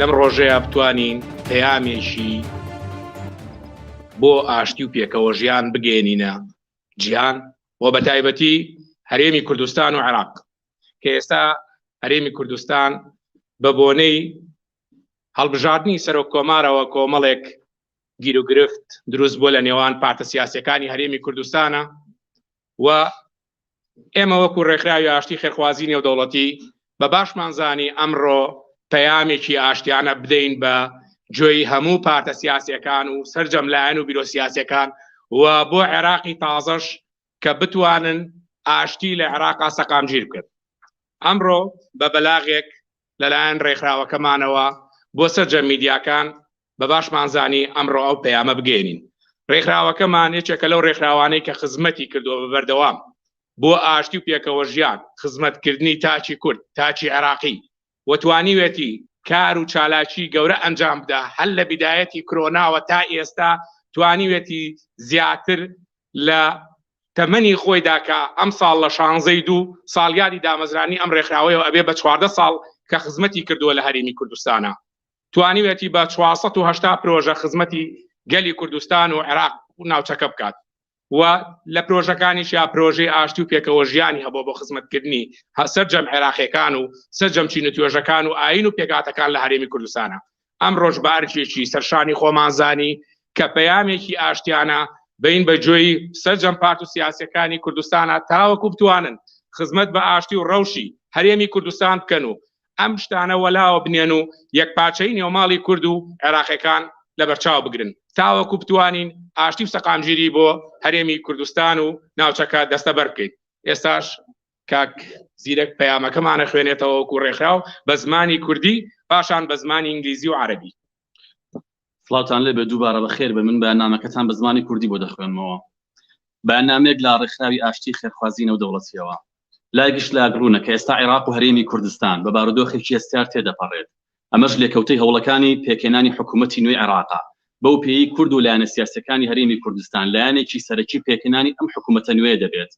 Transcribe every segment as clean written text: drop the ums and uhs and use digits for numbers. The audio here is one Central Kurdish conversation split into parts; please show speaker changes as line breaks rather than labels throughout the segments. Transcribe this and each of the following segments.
لەم ڕۆژەیە بتوانین پەیامێکی بۆ ئاشتی و پێکەوە ژیان بگەێنینە جیهان و بە تایبەتی هەرێمی کوردستان و عێراق کە ئێستا هەرێمی کوردستان بە بۆنەی هەڵبژاردننی سەرۆک کۆمارەوە کۆمەڵێک گیر و گرفت دروست بۆ لە نێوان پارتە سیاسیەکانی هەرێمی کوردستانە و ئێمە وەکو ڕێکخراوی ئاشتی خێرخوازی نێودەوڵەتی بە باشمانزانی ئەمڕۆ پەیامێکی ئاشتیانە بدەین بە گوێی هەموو پارتە سیاسیەکان و سەرجەم لایەن و بیرۆ سیاسیەکان و بۆ عێراقی تازەش کە بتوانن ئاشتی لە عێراقا سەقامگیر بکرد. ئەمڕۆ بە بەلاغێک لەلایەن ڕێکخراوەکەمانەوە بۆ سەرجەم میدیاکان بە باشمانزانی ئەمڕۆ ئەو پەیامە بگەێنین. ڕێکخراوەکەمان یەکێکە لەو ڕێکخراوانەی کە خزمەتی کردووە بە بەردەوام بۆ ئاشتی و پێکەوە ژیان، خزمەتکردنی تاچی کورد، تاچی عێراقی وتوانیوێتی کار و چالاکی گەورە ئەنجام بدا هەل لە بیدایەتی کۆرۆناوە تا ئێستا توانیوێتی زیاتر لە تەمەنی خۆیدا کە ئەم ساڵ لە 16 ساڵیادی دامەزرانی ئەم ڕێکخراوەیەوە ئەبێ بە 14 ساڵ کە خزمەتی کردووە لە هەرێمی کوردستانە، توانیوێتی بە 480 پرۆژە خزمەتی گەلی کوردستان و عێراق و ناوچەکە بکات و لە پرۆژەکانیشیا پرۆژەی ئاشتی و پێکەوە ژیانی هەبوو بۆ خزمەتکردنی سەرجەم عێراقیەکان و سەرجەم چینەتوێژەکان و ئاین و پێکاتەکان لە هەرێمی کوردستانە. ئەم ڕۆژبارێکی سەرشانی خۆمانزانی کە پەیامێکی ئاشتیانە بین بە گوێی سەرجەم پارت و سیاسیەکانی کوردستانە تاوەکو بتوانن خزمەت بە ئاشتی و ڕەوشی هەرێمی کوردستان بکەن و ئەم شتانە وەلاوە بنێن و یەکپارچەی نێوماڵی کورد و عێراقیەکان لەبەرچاو بگرن تاوەکو بتوانین ئاشتی و سەقامگیری بۆ هەرێمی کوردستان و ناوچەکە دەستەبەر بکەین. ئێستاش کاک زیرەک پەیامەکەمانە خوێنێتەوە وەکو ڕێکخراو بە زمانی کوردی پاشان بە زمانی ئینگلیزی و عەرەبی.
سڵاوتان لێ بێ دووبارە بەخێر بێ. من بەیاننامەکەتان بە زمانی کوردی بۆ دەخوێنمەوە. بەیاننامەیەک لە ڕێکخراوی ئاشتی خێرخوازی نێودەوڵەتیەوە لای گشت لاگرونە کە ئێستا عێراق و هەرێمی کوردستان بە بارودۆخێکی ئەستیار تێدەپەڕێت. ئەمەش لێکەوتەی هەوڵەکانی پێکێنانی حکوومەتی نوێی عێراقا بەو پێی کورد و لایەنە سیاسیەکانی هەرێمی کوردستان لایەنێکی سەرەکی پێکێنانی ئەم حکوومەتە نوێ دەبێت.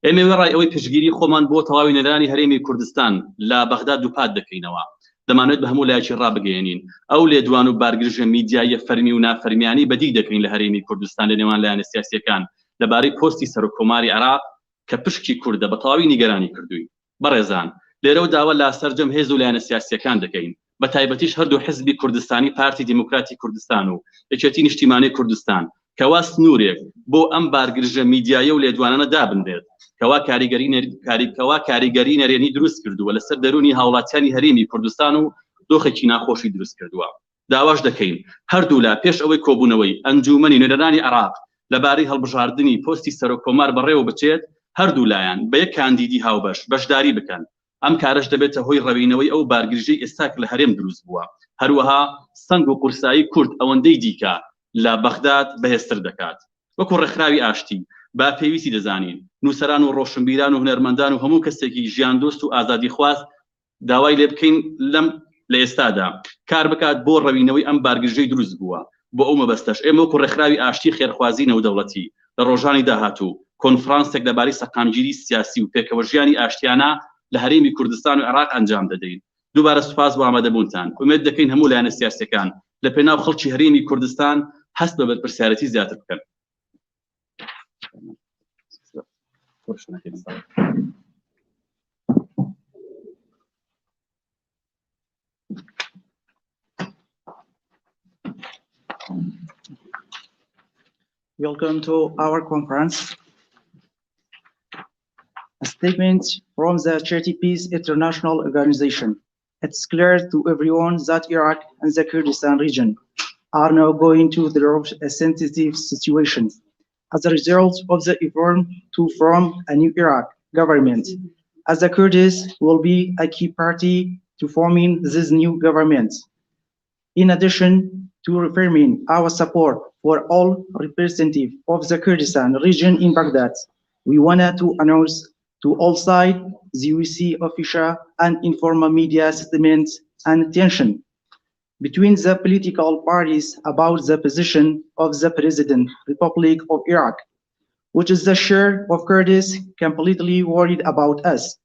ئێمە وێڕای ئەوەی پشتگیری خۆمان بۆ تەواوی نێرانی هەرێمی کوردستان لە بەغداد دووپات دەکەینەوە. دەمانێت بە هەموو لایەکی ڕابگەێنین ئەو لێدوان و بارگرژە میدیایە فەرمی و نافەرمیانی بەدی دەکەین لە هەرێمی کوردستان لە نێوان لایەنە سیاسیەکان لەبارەی پۆستی سەرۆککۆماری عێراق کە پشکی کوردە بە تەواوی نیگەرانی کردووی. بەڕێزان لێرە و داوا لا سەرجەم هێز و لایەنە سیاسیەکان دەکەین بە تایبەتیش هەردوو حزبی کوردستانی پارتی دیموکراتی کوردستان و یەکێتی نیشتیمانی کوردستان کەوا سنوورێک بۆ ئەم بارگرژە میدیایە و لێدوانانە دابنێت کەوا کاریگەری نەرێنی دروست کردووە لەسەر دەرونی هاوڵاتیانی هەرێمی کوردستان و دۆخێکی ناخۆشی دروست کردووە. داواش دەکەین هەردوو لا پێش ئەوەی کۆبوونەوەی ئەنجومەنی نوێنەرانی عێراق لەبارەی هەڵبژاردننی پۆستی سەرۆککۆمار بەڕێوە بچێت هەردوو لایەن بە یەک کاندیدی هاوبەش بەشداری بکەن. ئەم کارش دەبێتە هۆی ڕەوینەوەی ئەو بارگرژەی ئێستاک لە هەرێم دروست بووە. هەروەها سنگ و قورسایی کورد ئەوەندەی دیکە لە بەغداد بەهێزتر دەکات. وەکو ڕێکخراوی ئاشتی با پێویستی دەزانین نووسەران و ڕۆشنبیران و هونەرمەندان و هەموو کەسێکی ژیان دۆست و ئازادی خواست داوای لێ بکەین لە ئێستادا کار بکات بۆ ڕەوینەوەی ئەم بارگرژەی دروست بووە. بۆ ئەو مەبەستەش ئێمە وەکو ڕێکخراوی ئاشتی خێرخوازی نێودەوڵەتی لە ڕۆژانی داهاتوو کۆنفرانسێک لەبارەی سەقامگیری سیاسی و پێکەوە ژیانی ئاشتیانە لە هەرێمی کوردستان و عێراق ئەنجام دەدەین. دووبارە سوپاس بۆ ئامادەبوونتان. ئومێد دەکەین هەموو لایەنە سیاسیەکان لە پێناو خەڵکی هەرێمی کوردستان هەست بە بەرپرسیارەتی زیاتر بکەن.
Welcome to our conference. A statement from the Charity Peace International Organization. It's clear to everyone that Iraq and the Kurdistan region are now going through a sensitive situation as a result of the effort to form a new Iraq government, as the Kurds will be a key party to forming this new government. In addition to reaffirming our support for all representatives of the Kurdistan region in Baghdad, we wanted to announce to all sides the UC official and informal media statements and tension between the political parties about the position of the President Republic of Iraq, which is the share of Kurds completely worried about us.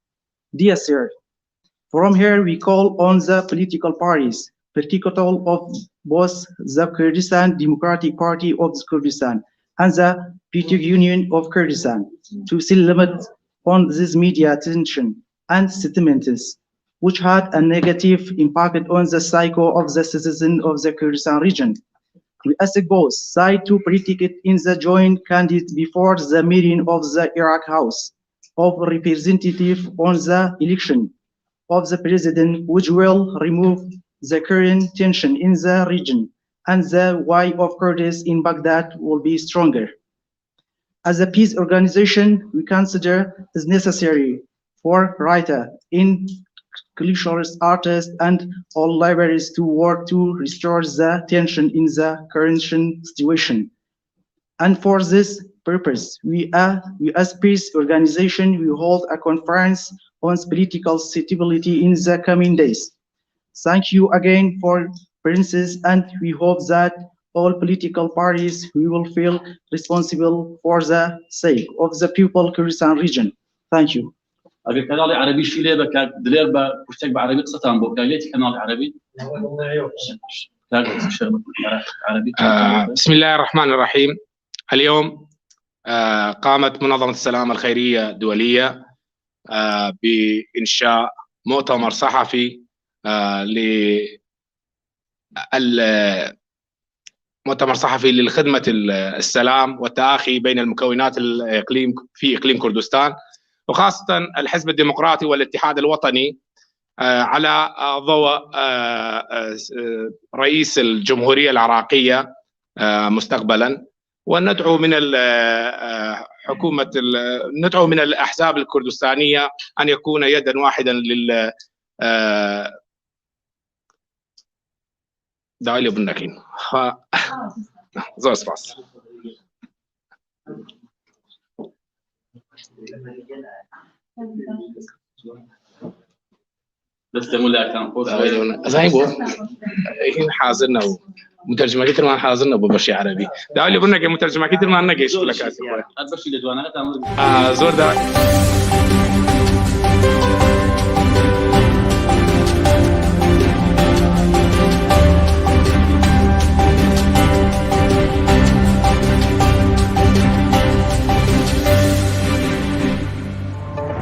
Dear sir, from here we call on the political parties particularly of both the Kurdistan Democratic Party of Kurdistan and the People's Union of Kurdistan to set limit on this media attention and statements, which had a negative impact on the psyche of the citizens of the Kurdistan region. We ask both sides to participate in the joint candidate before the meeting of the Iraq House of Representatives on the election of the president, which will remove the current tension in the region, and the way of Kurds in Baghdad will be stronger. As a peace organization, we consider it necessary for writers, intellectuals, artists, and all libraries to work to restore the tension in the current situation. And for this purpose, we as peace organization, we hold a conference on political stability in the coming days. Thank you again for presence, and we hope that all political parties will feel responsible for the sake of the people Kurdistan region. Thank you.
اگر کانال عربی شیله بکات دلیر با پشتک با عربی قصتان بو کالیتی کانال عربي عربي
بسم الله الرحمن الرحيم. اليوم قامت منظمة السلام الخيرية الدولية بإنشاء مؤتمر صحفي مؤتمر صحفي لخدمة السلام والتآخي بين المكونات الإقليم في إقليم كردستان، وخاصة الحزب الديمقراطي والاتحاد الوطني، على ضوء رئيس الجمهورية العراقية مستقبلا. وندعو من ندعو من الأحزاب الكردستانية أن يكون يدا واحدا لل دايلي بالنكين زور سباس. هين حاضرنا مترجمة كتير ما حاضرنا ببشي عربي. دايلي بالنكين مترجمة كتير ما نجيش لك. زور ده.